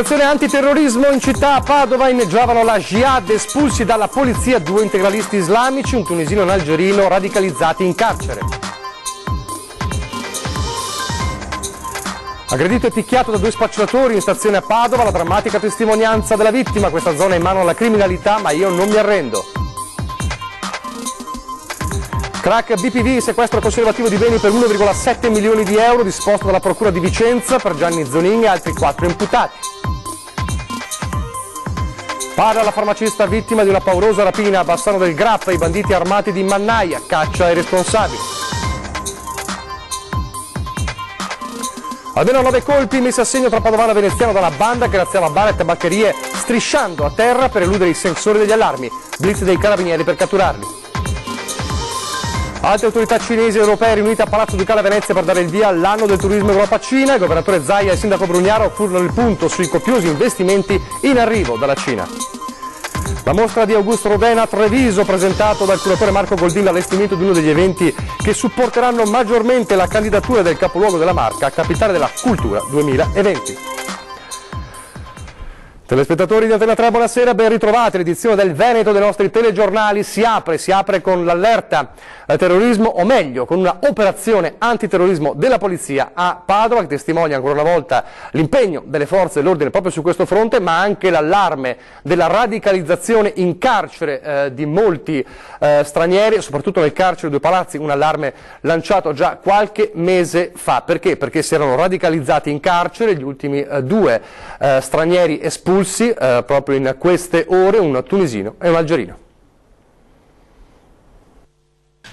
Operazione antiterrorismo in città. A Padova inneggiavano la Jihad, espulsi dalla polizia 2 integralisti islamici, un tunisino e un algerino radicalizzati in carcere. Aggredito e picchiato da 2 spacciatori in stazione a Padova, la drammatica testimonianza della vittima. Questa zona è in mano alla criminalità, ma io non mi arrendo. Crack BPV, sequestro conservativo di beni per 1,7 milioni di euro disposto dalla Procura di Vicenza per Gianni Zonin e altri 4 imputati. Para la farmacista vittima di una paurosa rapina a Bassano del Grappa, i banditi armati di Mannaia, caccia ai responsabili. Almeno 9 colpi messi a segno tra Padovano e Veneziano dalla banda che razziava bar e tabaccherie strisciando a terra per eludere i sensori degli allarmi. Blitz dei carabinieri per catturarli. Altre autorità cinesi e europee riunite a Palazzo Ducale a Venezia per dare il via all'anno del turismo Europa-Cina. Il governatore Zaia e il sindaco Brugnaro furono il punto sui copiosi investimenti in arrivo dalla Cina. La mostra di Augusto Rodin a Treviso, presentato dal curatore Marco Goldin, l'allestimento di uno degli eventi che supporteranno maggiormente la candidatura del capoluogo della Marca a Capitale della Cultura 2020. Telespettatori di Antena 3, buonasera, ben ritrovati. L'edizione del Veneto dei nostri telegiornali si apre con l'allerta al terrorismo, o meglio, con una operazione antiterrorismo della polizia a Padova, che testimonia ancora una volta l'impegno delle forze dell'ordine proprio su questo fronte, ma anche l'allarme della radicalizzazione in carcere di molti stranieri, soprattutto nel carcere Due Palazzi, un allarme lanciato già qualche mese fa. Perché? Perché si erano radicalizzati in carcere gli ultimi 2 stranieri espulsi proprio in queste ore, un tunisino e un algerino.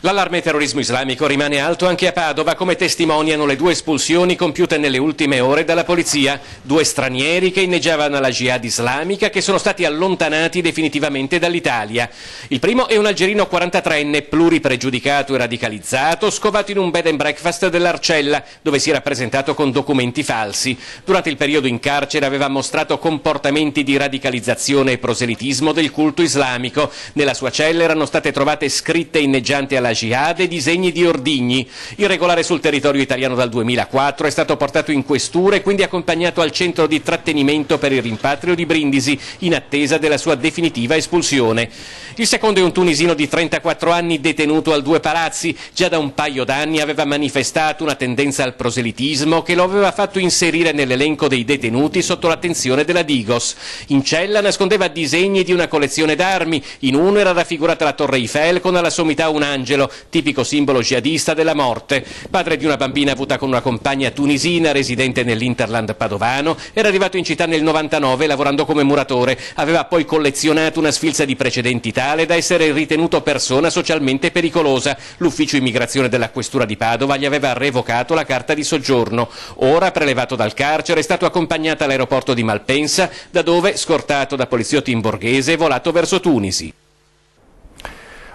L'allarme terrorismo islamico rimane alto anche a Padova, come testimoniano le 2 espulsioni compiute nelle ultime ore dalla polizia. 2 stranieri che inneggiavano alla Jihad islamica che sono stati allontanati definitivamente dall'Italia. Il primo è un algerino 43enne, pluripregiudicato e radicalizzato, scovato in un bed and breakfast dell'Arcella, dove si era presentato con documenti falsi. Durante il periodo in carcere aveva mostrato comportamenti di radicalizzazione e proselitismo del culto islamico. Nella sua cella erano state trovate scritte inneggianti alla Jihad e disegni di ordigni. Irregolare sul territorio italiano dal 2004, è stato portato in questura e quindi accompagnato al centro di trattenimento per il rimpatrio di Brindisi in attesa della sua definitiva espulsione. Il secondo è un tunisino di 34 anni detenuto al Due Palazzi. Già da un paio d'anni aveva manifestato una tendenza al proselitismo che lo aveva fatto inserire nell'elenco dei detenuti sotto l'attenzione della Digos. In cella nascondeva disegni di una collezione d'armi. In uno era raffigurata la Torre Eiffel con alla sommità un angelo, tipico simbolo jihadista della morte. Padre di una bambina avuta con una compagna tunisina residente nell'Interland padovano, era arrivato in città nel 99 lavorando come muratore. Aveva poi collezionato una sfilza di precedenti tale da essere ritenuto persona socialmente pericolosa. L'ufficio immigrazione della questura di Padova gli aveva revocato la carta di soggiorno. Ora, prelevato dal carcere, è stato accompagnato all'aeroporto di Malpensa, da dove, scortato da poliziotti in borghese, è volato verso Tunisi.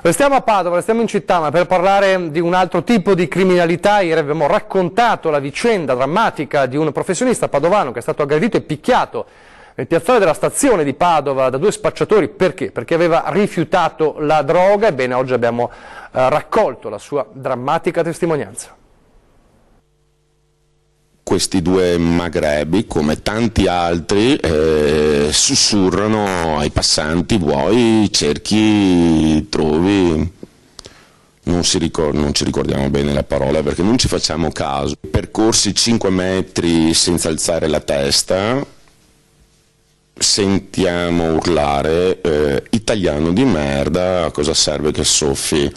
Restiamo a Padova, restiamo in città, ma per parlare di un altro tipo di criminalità. Ieri abbiamo raccontato la vicenda drammatica di un professionista padovano che è stato aggredito e picchiato nel piazzale della stazione di Padova da 2 spacciatori. Perché? Perché aveva rifiutato la droga. Ebbene, oggi abbiamo raccolto la sua drammatica testimonianza. Questi 2 magrebi, come tanti altri, sussurrano ai passanti: vuoi, cerchi, trovi. Non ci ricordiamo bene la parola perché non ci facciamo caso. Percorsi 5 metri senza alzare la testa, sentiamo urlare: italiano di merda, a cosa serve che soffi?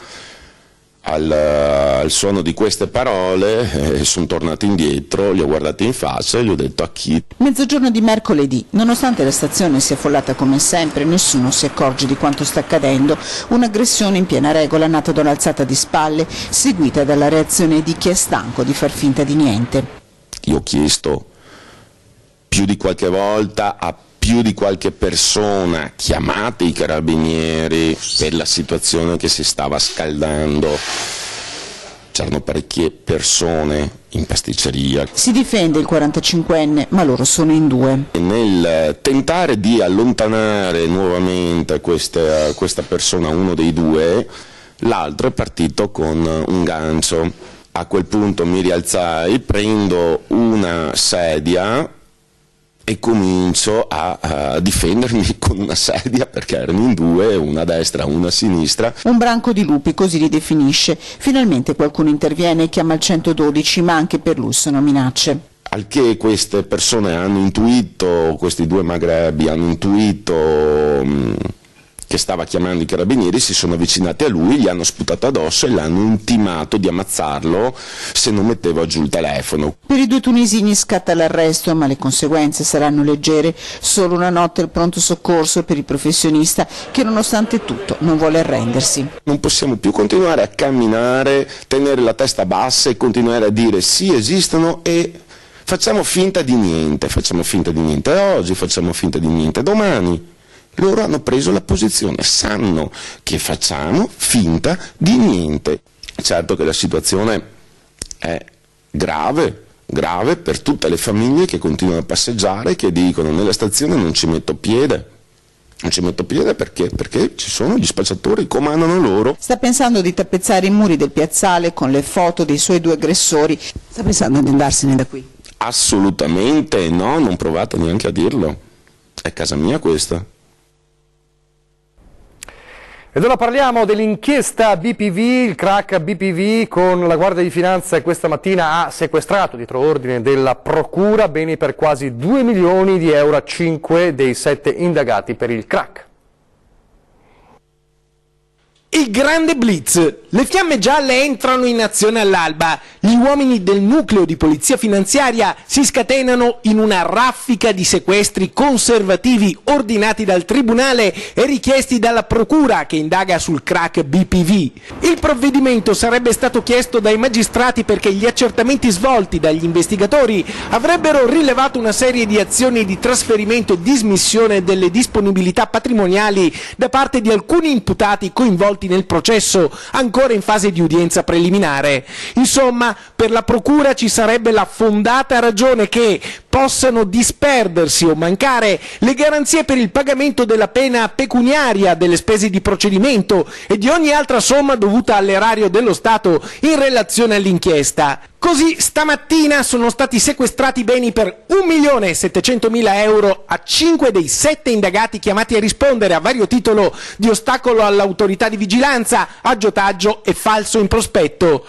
Al suono di queste parole sono tornato indietro, li ho guardati in faccia e gli ho detto: a chi? Mezzogiorno di mercoledì, nonostante la stazione sia affollata come sempre, nessuno si accorge di quanto sta accadendo. Un'aggressione in piena regola nata da un'alzata di spalle, seguita dalla reazione di chi è stanco di far finta di niente. Io ho chiesto più di qualche volta a più di qualche persona: chiamate i carabinieri per la situazione che si stava scaldando. C'erano parecchie persone in pasticceria. Si difende il 45enne, ma loro sono in 2. E nel tentare di allontanare nuovamente questa persona, uno dei 2, l'altro è partito con un gancio. A quel punto mi rialzai, prendo una sedia, e comincio a difendermi con una sedia, perché erano in due, una a destra, una a sinistra. Un branco di lupi, così li definisce. Finalmente qualcuno interviene e chiama il 112, ma anche per lui sono minacce. Al che queste persone hanno intuito, questi due magrebbi hanno intuito che stava chiamando i carabinieri, si sono avvicinati a lui, gli hanno sputato addosso e l'hanno intimato di ammazzarlo se non metteva giù il telefono. Per i due tunisini scatta l'arresto, ma le conseguenze saranno leggere. Solo una notte al pronto soccorso per il professionista che nonostante tutto non vuole arrendersi. Non possiamo più continuare a camminare, tenere la testa bassa e continuare a dire sì, esistono e facciamo finta di niente, oggi facciamo finta di niente, domani. Loro hanno preso la posizione, sanno che facciamo finta di niente. Certo che la situazione è grave per tutte le famiglie che continuano a passeggiare, che dicono nella stazione non ci metto piede. Non ci metto piede perché ci sono gli spacciatori, comandano loro. Sta pensando di tappezzare i muri del piazzale con le foto dei suoi due aggressori. Sta pensando di andarsene da qui? Assolutamente no, non provate neanche a dirlo. È casa mia questa. Ed ora parliamo dell'inchiesta BPV, il crack BPV con la Guardia di Finanza questa mattina ha sequestrato dietro ordine della Procura beni per quasi 2 milioni di euro a 5 dei 7 indagati per il crack. Il grande blitz. Le fiamme gialle entrano in azione all'alba. Gli uomini del nucleo di polizia finanziaria si scatenano in una raffica di sequestri conservativi ordinati dal tribunale e richiesti dalla procura che indaga sul crack BPV. Il provvedimento sarebbe stato chiesto dai magistrati perché gli accertamenti svolti dagli investigatori avrebbero rilevato una serie di azioni di trasferimento e dismissione delle disponibilità patrimoniali da parte di alcuni imputati coinvolti nel processo, ancora in fase di udienza preliminare. Insomma, per la procura ci sarebbe la fondata ragione che possano disperdersi o mancare le garanzie per il pagamento della pena pecuniaria, delle spese di procedimento e di ogni altra somma dovuta all'erario dello Stato in relazione all'inchiesta. Così stamattina sono stati sequestrati beni per 1.700.000 euro a 5 dei 7 indagati chiamati a rispondere a vario titolo di ostacolo all'autorità di vigilanza, aggiotaggio e falso in prospetto.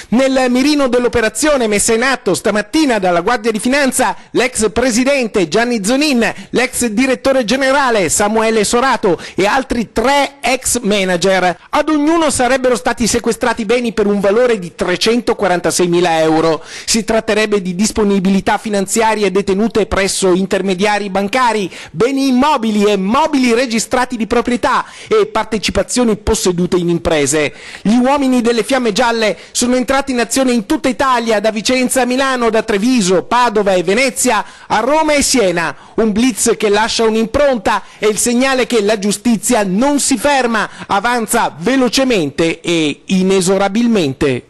Nel mirino dell'operazione messa in atto stamattina dalla Guardia di Finanza, l'ex presidente Gianni Zonin, l'ex direttore generale Samuele Sorato e altri 3 ex manager. Ad ognuno sarebbero stati sequestrati beni per un valore di 346.000 euro. Si tratterebbe di disponibilità finanziarie detenute presso intermediari bancari, beni immobili e mobili registrati di proprietà e partecipazioni possedute in imprese. Gli uomini delle fiamme gialle sono entrati in azione in tutta Italia, da Vicenza a Milano, da Treviso, Padova e Venezia a Roma e Siena. Un blitz che lascia un'impronta e il segnale che la giustizia non si ferma, avanza velocemente e inesorabilmente.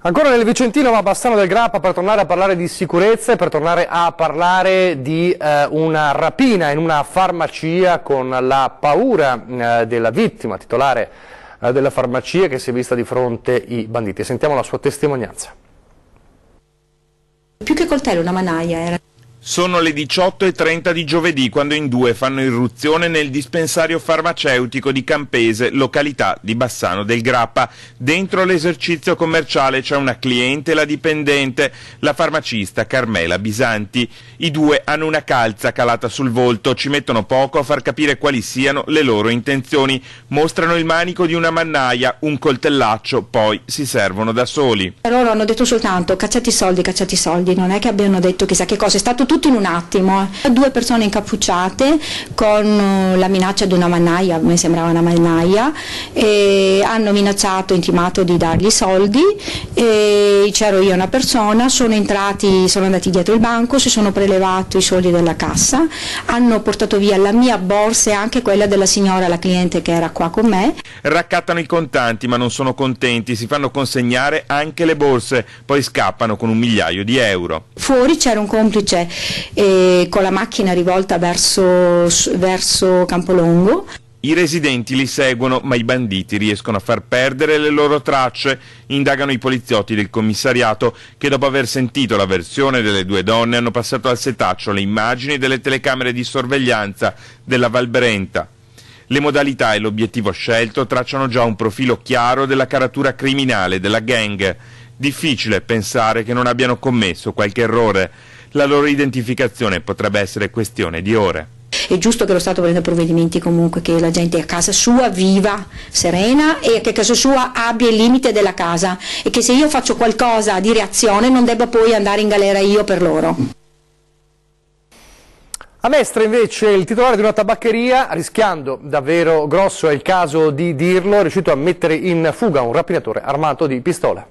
Ancora nel Vicentino, ma a Bassano del Grappa, per tornare a parlare di sicurezza e per tornare a parlare di una rapina in una farmacia con la paura della vittima titolare della farmacia che si è vista di fronte i banditi. Sentiamo la sua testimonianza. Più che coltello, una mannaia era. Sono le 18:30 di giovedì quando in due fanno irruzione nel dispensario farmaceutico di Campese, località di Bassano del Grappa. Dentro l'esercizio commerciale c'è una cliente e la dipendente, la farmacista Carmela Bisanti. I due hanno una calza calata sul volto, ci mettono poco a far capire quali siano le loro intenzioni. Mostrano il manico di una mannaia, un coltellaccio, poi si servono da soli. Loro hanno detto soltanto cacciati i soldi, non è che abbiano detto chissà che cosa, è stato tutto in un attimo. 2 persone incappucciate con la minaccia di una mannaia, mi sembrava una mannaia, e hanno minacciato, intimato di dargli soldi, e c'ero io una persona, sono andati dietro il banco, si sono prelevati i soldi dalla cassa, hanno portato via la mia borsa e anche quella della signora, la cliente che era qua con me. Raccattano i contanti ma non sono contenti, si fanno consegnare anche le borse, poi scappano con 1 migliaio di euro. Fuori c'era un complice con la macchina rivolta verso Campolongo. I residenti li seguono, ma i banditi riescono a far perdere le loro tracce, indagano i poliziotti del commissariato che dopo aver sentito la versione delle due donne hanno passato al setaccio le immagini delle telecamere di sorveglianza della Val Brenta. Le modalità e l'obiettivo scelto tracciano già un profilo chiaro della caratura criminale della gang. Difficile pensare che non abbiano commesso qualche errore. La loro identificazione potrebbe essere questione di ore. È giusto che lo Stato prenda provvedimenti comunque, che la gente a casa sua viva serena e che a casa sua abbia il limite della casa, e che se io faccio qualcosa di reazione non debba poi andare in galera io per loro. A Mestre invece il titolare di una tabaccheria, rischiando davvero grosso, è il caso di dirlo, è riuscito a mettere in fuga un rapinatore armato di pistola.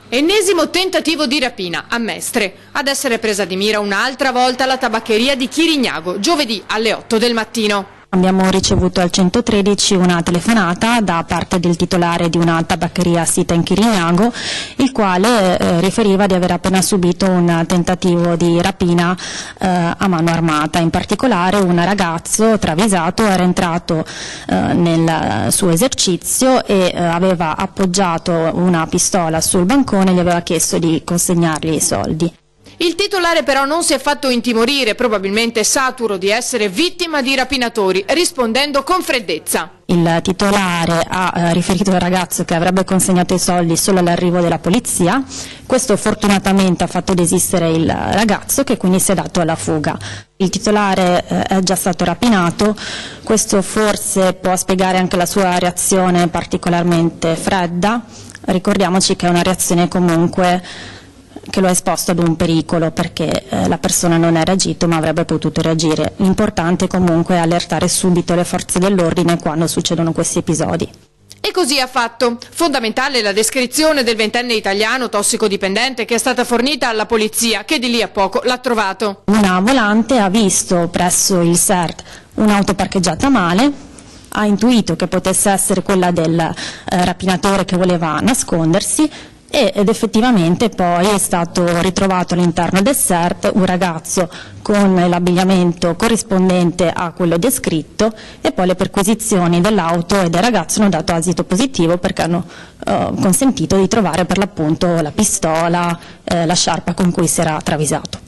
Ennesimo tentativo di rapina a Mestre. Ad essere presa di mira un'altra volta la tabaccheria di Chirignago, giovedì alle 8 del mattino. Abbiamo ricevuto al 113 una telefonata da parte del titolare di una tabaccheria sita in Chirignago, il quale riferiva di aver appena subito un tentativo di rapina a mano armata. In particolare un ragazzo travisato era entrato nel suo esercizio e aveva appoggiato una pistola sul bancone e gli aveva chiesto di consegnargli i soldi. Il titolare però non si è fatto intimorire, probabilmente saturo di essere vittima di rapinatori, rispondendo con freddezza. Il titolare ha riferito al ragazzo che avrebbe consegnato i soldi solo all'arrivo della polizia. Questo fortunatamente ha fatto desistere il ragazzo, che quindi si è dato alla fuga. Il titolare è già stato rapinato, questo forse può spiegare anche la sua reazione particolarmente fredda. Ricordiamoci che è una reazione comunque che lo ha esposto ad un pericolo, perché la persona non è reagito ma avrebbe potuto reagire. L'importante comunque è allertare subito le forze dell'ordine quando succedono questi episodi. E così ha fatto. Fondamentale la descrizione del 20enne italiano tossicodipendente che è stata fornita alla polizia, che di lì a poco l'ha trovato. Una volante ha visto presso il SERT un'auto parcheggiata male, ha intuito che potesse essere quella del rapinatore che voleva nascondersi, ed effettivamente poi è stato ritrovato all'interno del SERT un ragazzo con l'abbigliamento corrispondente a quello descritto, e poi le perquisizioni dell'auto e del ragazzo hanno dato esito positivo, perché hanno consentito di trovare per l'appunto la pistola, la sciarpa con cui si era travisato.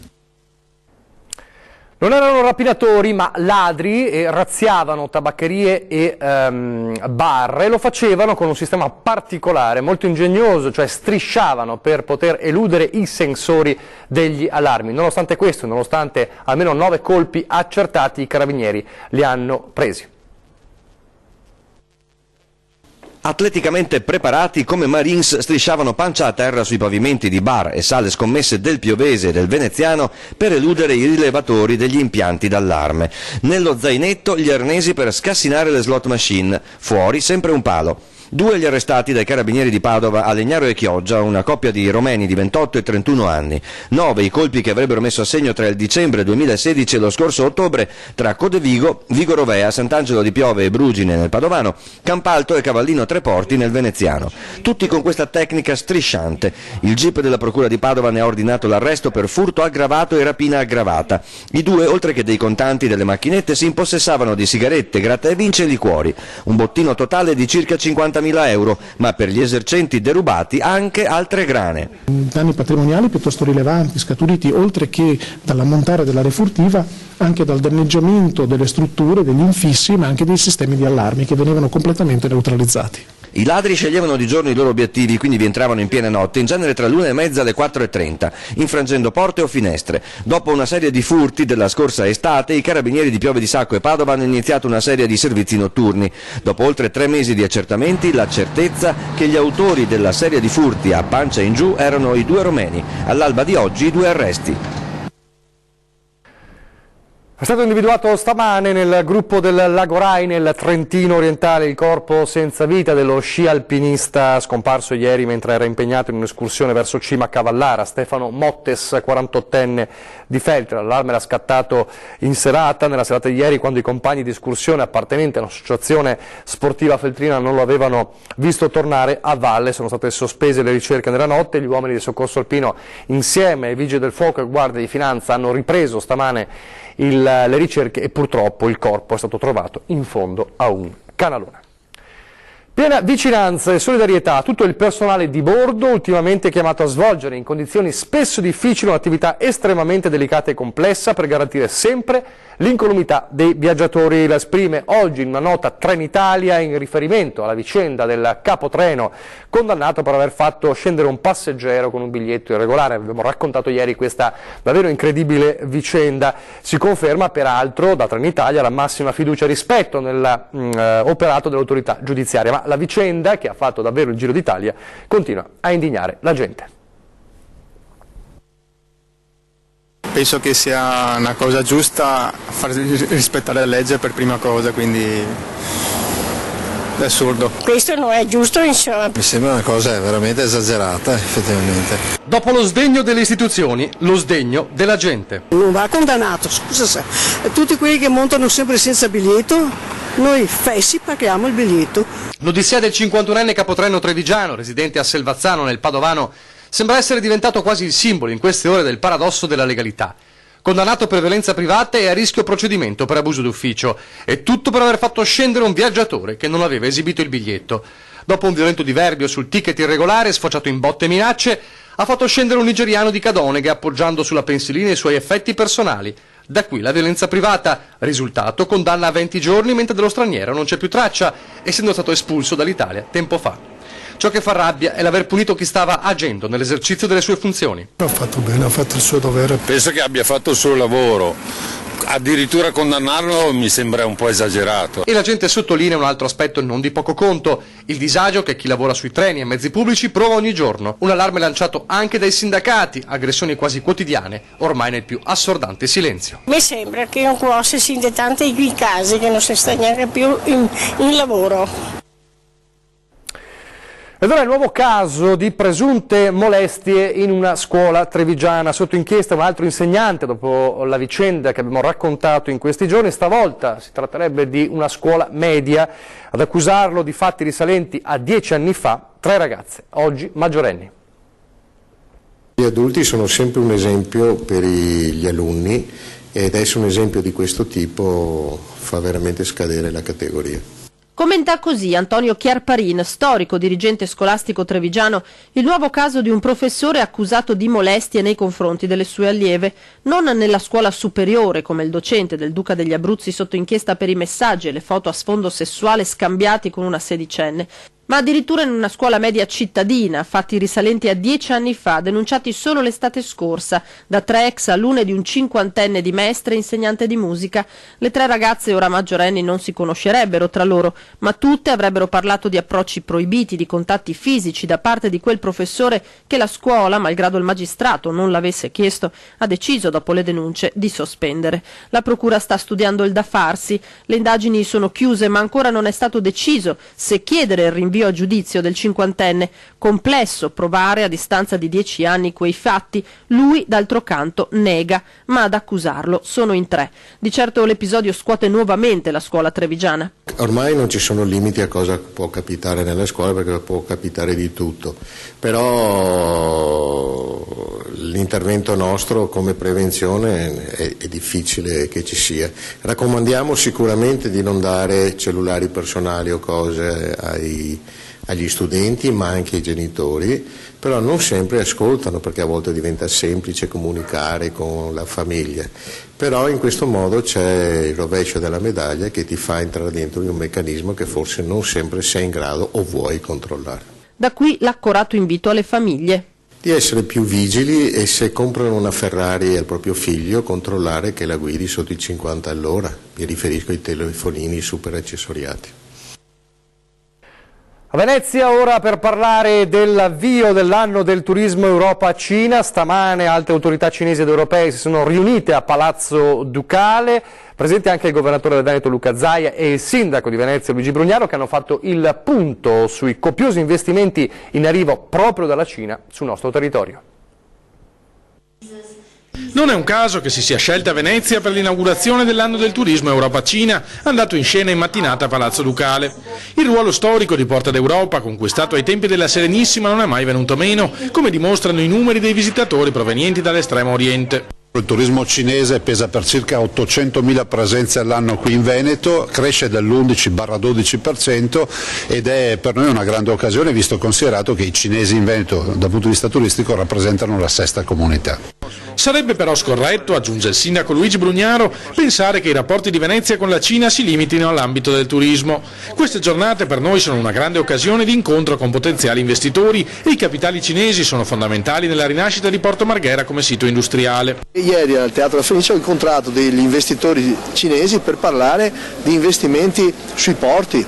Non erano rapinatori ma ladri, e razziavano tabaccherie e bar, e lo facevano con un sistema particolare, molto ingegnoso, cioè strisciavano per poter eludere i sensori degli allarmi. Nonostante questo, nonostante almeno 9 colpi accertati, i carabinieri li hanno presi. Atleticamente preparati come Marines strisciavano pancia a terra sui pavimenti di bar e sale scommesse del Piovese e del Veneziano per eludere i rilevatori degli impianti d'allarme. Nello zainetto gli arnesi per scassinare le slot machine, fuori sempre un palo. 2 gli arrestati dai carabinieri di Padova a Legnaro e Chioggia, una coppia di romeni di 28 e 31 anni. 9 i colpi che avrebbero messo a segno tra il dicembre 2016 e lo scorso ottobre tra Codevigo, Vigo Rovea, Sant'Angelo di Piove e Brugine nel Padovano, Campalto e Cavallino Treporti nel Veneziano. Tutti con questa tecnica strisciante. Il GIP della Procura di Padova ne ha ordinato l'arresto per furto aggravato e rapina aggravata. I 2, oltre che dei contanti delle macchinette, si impossessavano di sigarette, gratta e vince e liquori. Un bottino totale di circa 50.000 euro, ma per gli esercenti derubati anche altre grane. Danni patrimoniali piuttosto rilevanti, scaturiti oltre che dall'ammontare dell'area furtiva anche dal danneggiamento delle strutture, degli infissi, ma anche dei sistemi di allarmi che venivano completamente neutralizzati. I ladri sceglievano di giorno i loro obiettivi, quindi vi entravano in piena notte, in genere tra l'1:30 e le 4:30, infrangendo porte o finestre. Dopo una serie di furti della scorsa estate, i carabinieri di Piove di Sacco e Padova hanno iniziato una serie di servizi notturni. Dopo oltre 3 mesi di accertamenti, la certezza che gli autori della serie di furti a pancia in giù erano i 2 romeni. All'alba di oggi i 2 arresti. È stato individuato stamane nel gruppo del Lago Rai, nel Trentino orientale, il corpo senza vita dello sci alpinista scomparso ieri mentre era impegnato in un'escursione verso Cima Cavallara, Stefano Mottes, 48enne di Feltre. L'allarme era scattato in serata, nella serata di ieri, quando i compagni di escursione appartenenti all'associazione sportiva feltrina non lo avevano visto tornare a valle. Sono state sospese le ricerche nella notte. Gli uomini di soccorso alpino, insieme ai vigili del fuoco e guardie di finanza, hanno ripreso stamane il le ricerche e purtroppo il corpo è stato trovato in fondo a un canalone. Piena vicinanza e solidarietà a tutto il personale di bordo, ultimamente chiamato a svolgere in condizioni spesso difficili un'attività estremamente delicata e complessa per garantire sempre l'incolumità dei viaggiatori. La esprime oggi in una nota Trenitalia in riferimento alla vicenda del capotreno condannato per aver fatto scendere un passeggero con un biglietto irregolare. Abbiamo raccontato ieri questa davvero incredibile vicenda. Si conferma peraltro da Trenitalia la massima fiducia e rispetto nell'operato dell'autorità giudiziaria, ma la vicenda, che ha fatto davvero il giro d'Italia, continua a indignare la gente. Penso che sia una cosa giusta far rispettare la legge per prima cosa, quindi è assurdo. Questo non è giusto, insomma. Mi sembra una cosa veramente esagerata, effettivamente. Dopo lo sdegno delle istituzioni, lo sdegno della gente. Non va condannato, scusa se. Tutti quelli che montano sempre senza biglietto, noi fessi paghiamo il biglietto. L'odissea del 51enne capotreno trevigiano, residente a Selvazzano nel Padovano, sembra essere diventato quasi il simbolo in queste ore del paradosso della legalità. Condannato per violenza privata e a rischio procedimento per abuso d'ufficio, e tutto per aver fatto scendere un viaggiatore che non aveva esibito il biglietto. Dopo un violento diverbio sul ticket irregolare, sfociato in botte e minacce, ha fatto scendere un nigeriano di Cadoneghe appoggiando sulla pensilina i suoi effetti personali. Da qui la violenza privata, risultato condanna a 20 giorni mentre dello straniero non c'è più traccia, essendo stato espulso dall'Italia tempo fa. Ciò che fa rabbia è l'aver punito chi stava agendo nell'esercizio delle sue funzioni. Ha fatto bene, ha fatto il suo dovere. Penso che abbia fatto il suo lavoro. Addirittura condannarlo mi sembra un po' esagerato. E la gente sottolinea un altro aspetto non di poco conto, il disagio che chi lavora sui treni e mezzi pubblici prova ogni giorno. Un allarme lanciato anche dai sindacati, aggressioni quasi quotidiane, ormai nel più assordante silenzio. Mi sembra che un po' si sente tanti qui casi che non si sta neanche più in lavoro. Ed ora il nuovo caso di presunte molestie in una scuola trevigiana. Sotto inchiesta un altro insegnante dopo la vicenda che abbiamo raccontato in questi giorni. Stavolta si tratterebbe di una scuola media. Ad accusarlo di fatti risalenti a 10 anni fa, 3 ragazze, oggi maggiorenni. Gli adulti sono sempre un esempio per gli alunni ed essere un esempio di questo tipo fa veramente scadere la categoria. Commenta così Antonio Chiarparin, storico dirigente scolastico trevigiano, il nuovo caso di un professore accusato di molestie nei confronti delle sue allieve, non nella scuola superiore come il docente del Duca degli Abruzzi sotto inchiesta per i messaggi e le foto a sfondo sessuale scambiati con una sedicenne, ma addirittura in una scuola media cittadina, fatti risalenti a 10 anni fa, denunciati solo l'estate scorsa, da 3 ex alunne di un 50enne di Mestre insegnante di musica. Le 3 ragazze ora maggiorenni non si conoscerebbero tra loro, ma tutte avrebbero parlato di approcci proibiti, di contatti fisici da parte di quel professore che la scuola, malgrado il magistrato non l'avesse chiesto, ha deciso dopo le denunce di sospendere. La procura sta studiando il da farsi, le indagini sono chiuse ma ancora non è stato deciso se chiedere il rinvio a giudizio del 50enne. Complesso provare a distanza di 10 anni quei fatti. Lui d'altro canto nega, ma ad accusarlo sono in 3. Di certo l'episodio scuote nuovamente la scuola trevigiana. Ormai non ci sono limiti a cosa può capitare nella scuola perché può capitare di tutto, però l'intervento nostro come prevenzione è difficile che ci sia. Raccomandiamo sicuramente di non dare cellulari personali o cose agli studenti ma anche ai genitori, però non sempre ascoltano perché a volte diventa semplice comunicare con la famiglia, però in questo modo c'è il rovescio della medaglia che ti fa entrare dentro in un meccanismo che forse non sempre sei in grado o vuoi controllare. Da qui l'accorato invito alle famiglie. Di essere più vigili e se comprano una Ferrari al proprio figlio controllare che la guidi sotto i 50 all'ora, mi riferisco ai telefonini super accessoriati. A Venezia ora per parlare dell'avvio dell'anno del turismo Europa-Cina. Stamane alte autorità cinesi ed europee si sono riunite a Palazzo Ducale, presente anche il governatore del Veneto Luca Zaia e il sindaco di Venezia Luigi Brugnaro, che hanno fatto il punto sui copiosi investimenti in arrivo proprio dalla Cina sul nostro territorio. Non è un caso che si sia scelta Venezia per l'inaugurazione dell'anno del turismo Europa-Cina, andato in scena in mattinata a Palazzo Ducale. Il ruolo storico di Porta d'Europa, conquistato ai tempi della Serenissima, non è mai venuto meno, come dimostrano i numeri dei visitatori provenienti dall'estremo oriente. Il turismo cinese pesa per circa 800.000 presenze all'anno qui in Veneto, cresce dell'11-12% ed è per noi una grande occasione, visto considerato che i cinesi in Veneto dal punto di vista turistico rappresentano la sesta comunità. Sarebbe però scorretto, aggiunge il sindaco Luigi Brugnaro, pensare che i rapporti di Venezia con la Cina si limitino all'ambito del turismo. Queste giornate per noi sono una grande occasione di incontro con potenziali investitori e i capitali cinesi sono fondamentali nella rinascita di Porto Marghera come sito industriale. Ieri al Teatro La Fenice ho incontrato degli investitori cinesi per parlare di investimenti sui porti.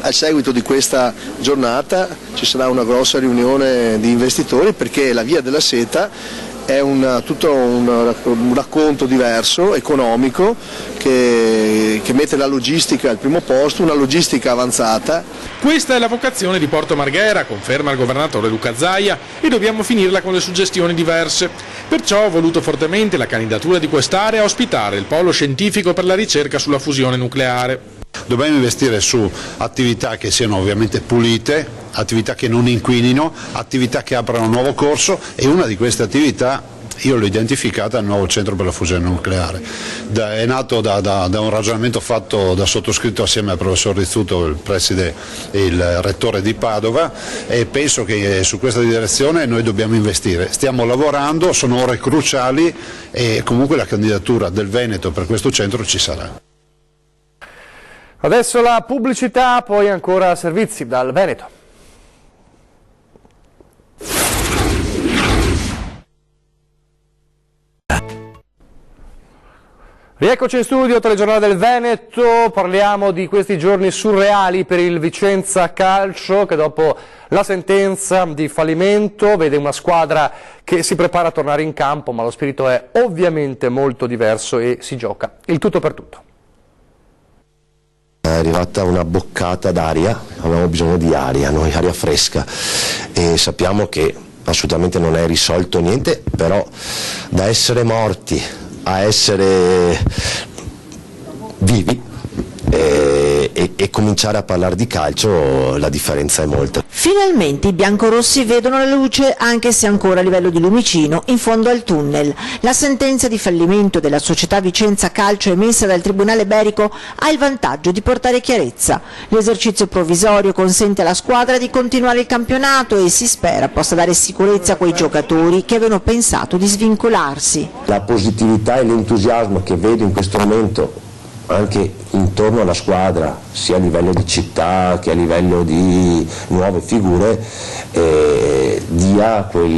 Al seguito di questa giornata ci sarà una grossa riunione di investitori perché la Via della Seta è tutto un racconto diverso, economico, che mette la logistica al primo posto, una logistica avanzata. Questa è la vocazione di Porto Marghera, conferma il governatore Luca Zaia, e dobbiamo finirla con le suggestioni diverse. Perciò ho voluto fortemente la candidatura di quest'area a ospitare il polo scientifico per la ricerca sulla fusione nucleare. Dobbiamo investire su attività che siano ovviamente pulite, attività che non inquinino, attività che aprano un nuovo corso e una di queste attività io l'ho identificata al nuovo centro per la fusione nucleare. È nato da un ragionamento fatto da sottoscritto assieme al professor Rizzuto, il preside e il rettore di Padova, e penso che su questa direzione noi dobbiamo investire. Stiamo lavorando, sono ore cruciali e comunque la candidatura del Veneto per questo centro ci sarà. Adesso la pubblicità, poi ancora servizi dal Veneto. Rieccoci in studio, telegiornale del Veneto, parliamo di questi giorni surreali per il Vicenza Calcio che dopo la sentenza di fallimento vede una squadra che si prepara a tornare in campo, ma lo spirito è ovviamente molto diverso e si gioca il tutto per tutto. È arrivata una boccata d'aria, avevamo bisogno di aria, noi aria fresca e sappiamo che assolutamente non è risolto niente, però da essere morti a essere vivi e cominciare a parlare di calcio la differenza è molta. Finalmente i biancorossi vedono la luce, anche se ancora a livello di lumicino, in fondo al tunnel. La sentenza di fallimento della società Vicenza Calcio emessa dal Tribunale Berico ha il vantaggio di portare chiarezza. L'esercizio provvisorio consente alla squadra di continuare il campionato e si spera possa dare sicurezza a quei giocatori che avevano pensato di svincolarsi. La positività e l'entusiasmo che vedo in questo momento anche intorno alla squadra, sia a livello di città che a livello di nuove figure, dia quel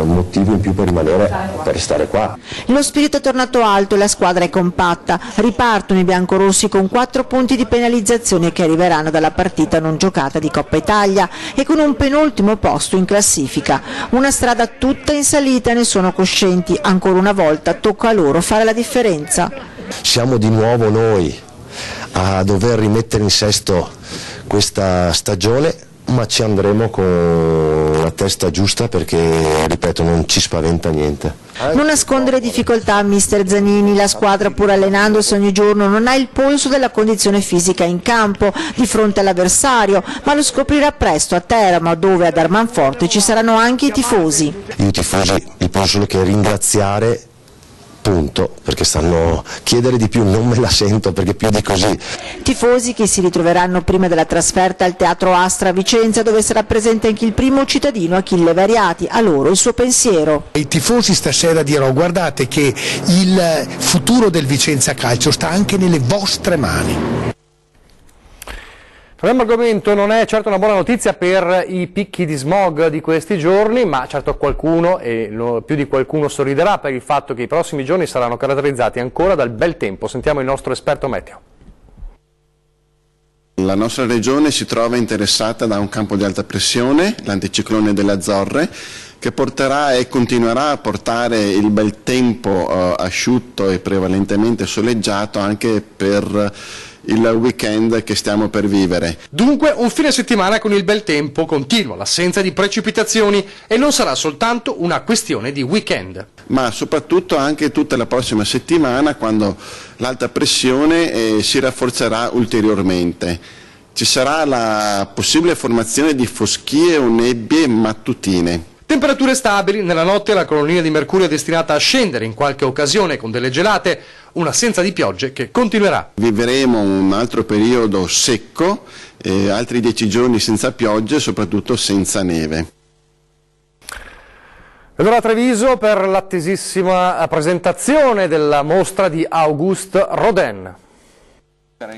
motivo in più per rimanere, per restare qua. Lo spirito è tornato alto e la squadra è compatta. Ripartono i biancorossi con 4 punti di penalizzazione che arriveranno dalla partita non giocata di Coppa Italia e con un penultimo posto in classifica. Una strada tutta in salita, ne sono coscienti, ancora una volta tocca a loro fare la differenza. Siamo di nuovo noi a dover rimettere in sesto questa stagione, ma ci andremo con la testa giusta perché, ripeto, non ci spaventa niente. Non nascondere difficoltà a mister Zanini, la squadra pur allenandosi ogni giorno non ha il polso della condizione fisica in campo di fronte all'avversario, ma lo scoprirà presto a Teramo, dove ad Armanforte ci saranno anche i tifosi. I tifosi li posso solo che ringraziare, punto, perché stanno chiedere di più, non me la sento perché più di così. Tifosi che si ritroveranno prima della trasferta al Teatro Astra a Vicenza, dove sarà presente anche il primo cittadino Achille Variati, a loro il suo pensiero. I tifosi stasera dirò: guardate che il futuro del Vicenza Calcio sta anche nelle vostre mani. Cambiamo argomento, non è certo una buona notizia per i picchi di smog di questi giorni, ma certo qualcuno, e più di qualcuno, sorriderà per il fatto che i prossimi giorni saranno caratterizzati ancora dal bel tempo. Sentiamo il nostro esperto meteo. La nostra regione si trova interessata da un campo di alta pressione, l'anticiclone delle Azzorre, che porterà e continuerà a portare il bel tempo asciutto e prevalentemente soleggiato anche per il weekend che stiamo per vivere. Dunque un fine settimana con il bel tempo continuo, l'assenza di precipitazioni, e non sarà soltanto una questione di weekend. Ma soprattutto anche tutta la prossima settimana, quando l'alta pressione si rafforzerà ulteriormente. Ci sarà la possibile formazione di foschie o nebbie mattutine. Temperature stabili, nella notte la colonia di mercurio è destinata a scendere in qualche occasione con delle gelate, un'assenza di piogge che continuerà. Vivremo un altro periodo secco, altri 10 giorni senza piogge, soprattutto senza neve. Ed ora a Treviso per l'attesissima presentazione della mostra di Auguste Rodin.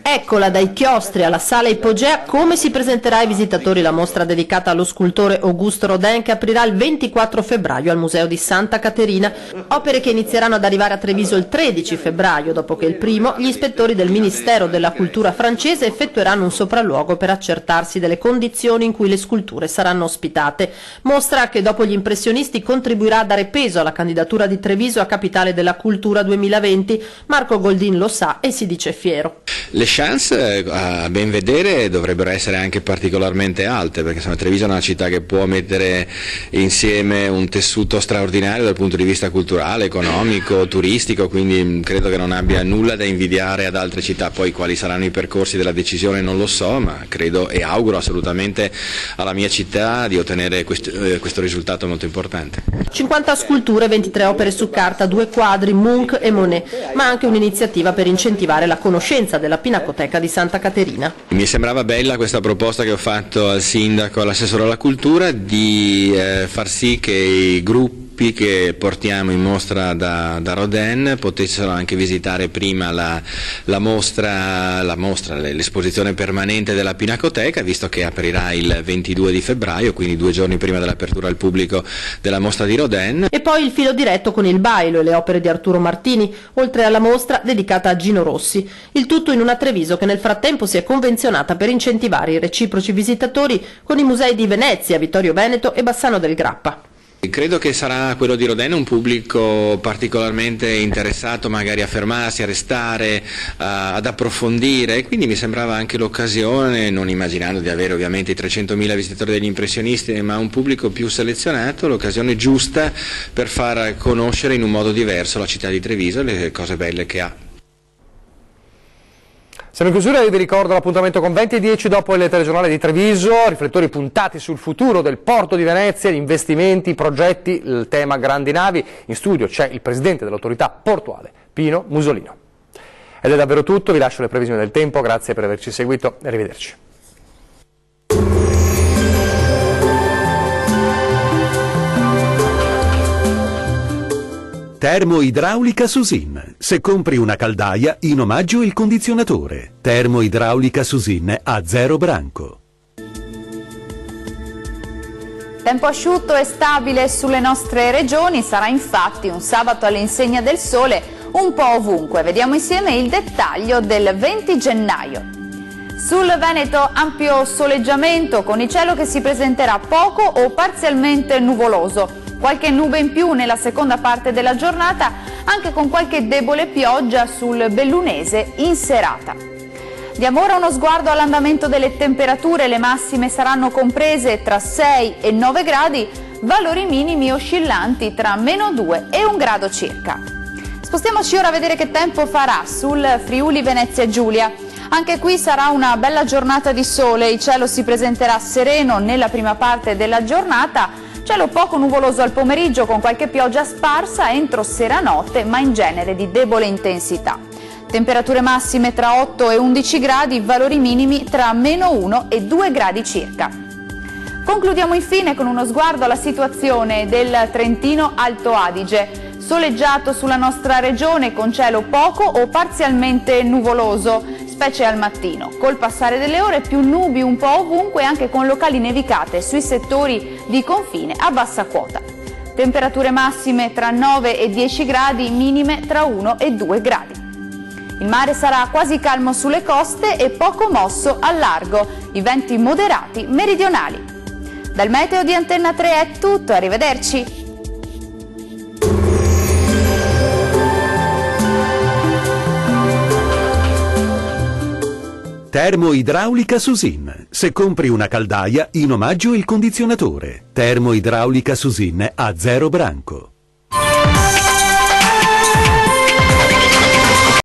Eccola dai chiostri alla sala Ipogea come si presenterà ai visitatori la mostra dedicata allo scultore Auguste Rodin che aprirà il 24 febbraio al Museo di Santa Caterina. Opere che inizieranno ad arrivare a Treviso il 13 febbraio, dopo che il primo gli ispettori del Ministero della Cultura francese effettueranno un sopralluogo per accertarsi delle condizioni in cui le sculture saranno ospitate. Mostra che dopo gli impressionisti contribuirà a dare peso alla candidatura di Treviso a Capitale della Cultura 2020. Marco Goldin lo sa e si dice fiero. Le chance a ben vedere dovrebbero essere anche particolarmente alte, perché insomma, Treviso è una città che può mettere insieme un tessuto straordinario dal punto di vista culturale, economico, turistico, quindi credo che non abbia nulla da invidiare ad altre città. Poi quali saranno i percorsi della decisione non lo so, ma credo e auguro assolutamente alla mia città di ottenere questo risultato molto importante. 50 sculture, 23 opere su carta, 2 quadri, Munch e Monet, ma anche un'iniziativa per incentivare la conoscenza della Pinacoteca di Santa Caterina. Mi sembrava bella questa proposta che ho fatto al sindaco, all'assessore alla cultura, di far sì che i gruppi che portiamo in mostra da Rodin potessero anche visitare prima l'esposizione permanente della Pinacoteca, visto che aprirà il 22 di febbraio, quindi 2 giorni prima dell'apertura al pubblico della mostra di Rodin. E poi il filo diretto con il Bailo e le opere di Arturo Martini, oltre alla mostra dedicata a Gino Rossi. Il tutto in una Treviso che nel frattempo si è convenzionata per incentivare i reciproci visitatori con i musei di Venezia, Vittorio Veneto e Bassano del Grappa. Credo che sarà quello di Rodin un pubblico particolarmente interessato magari a fermarsi, a restare, ad approfondire, quindi mi sembrava anche l'occasione, non immaginando di avere ovviamente i 300.000 visitatori degli impressionisti, ma un pubblico più selezionato, l'occasione giusta per far conoscere in un modo diverso la città di Treviso e le cose belle che ha. Siamo in chiusura e vi ricordo l'appuntamento con 20:10 dopo il telegiornale di Treviso, riflettori puntati sul futuro del porto di Venezia, gli investimenti, i progetti, il tema grandi navi. In studio c'è il presidente dell'autorità portuale, Pino Musolino. Ed è davvero tutto, vi lascio le previsioni del tempo, grazie per averci seguito e arrivederci. Termoidraulica Susin. Se compri una caldaia, in omaggio il condizionatore. Termoidraulica Susin a 0 branco. Tempo asciutto e stabile sulle nostre regioni, sarà infatti un sabato all'insegna del sole un po' ovunque. Vediamo insieme il dettaglio del 20 gennaio. Sul Veneto ampio soleggiamento con il cielo che si presenterà poco o parzialmente nuvoloso. Qualche nube in più nella seconda parte della giornata, anche con qualche debole pioggia sul Bellunese in serata. Diamo ora uno sguardo all'andamento delle temperature, le massime saranno comprese tra 6 e 9 gradi, valori minimi oscillanti tra -2 e 1 grado circa. Spostiamoci ora a vedere che tempo farà sul Friuli Venezia Giulia. Anche qui sarà una bella giornata di sole, il cielo si presenterà sereno nella prima parte della giornata, cielo poco nuvoloso al pomeriggio con qualche pioggia sparsa entro sera-notte, ma in genere di debole intensità. Temperature massime tra 8 e 11 gradi, valori minimi tra -1 e 2 gradi circa. Concludiamo infine con uno sguardo alla situazione del Trentino Alto Adige. Soleggiato sulla nostra regione con cielo poco o parzialmente nuvoloso, specie al mattino. Col passare delle ore più nubi un po' ovunque, anche con locali nevicate sui settori di confine a bassa quota. Temperature massime tra 9 e 10 gradi, minime tra 1 e 2 gradi. Il mare sarà quasi calmo sulle coste e poco mosso al largo, i venti moderati meridionali. Dal meteo di Antenna 3 è tutto, arrivederci! Termoidraulica Susin. Se compri una caldaia, in omaggio il condizionatore. Termoidraulica Susin a 0 branco.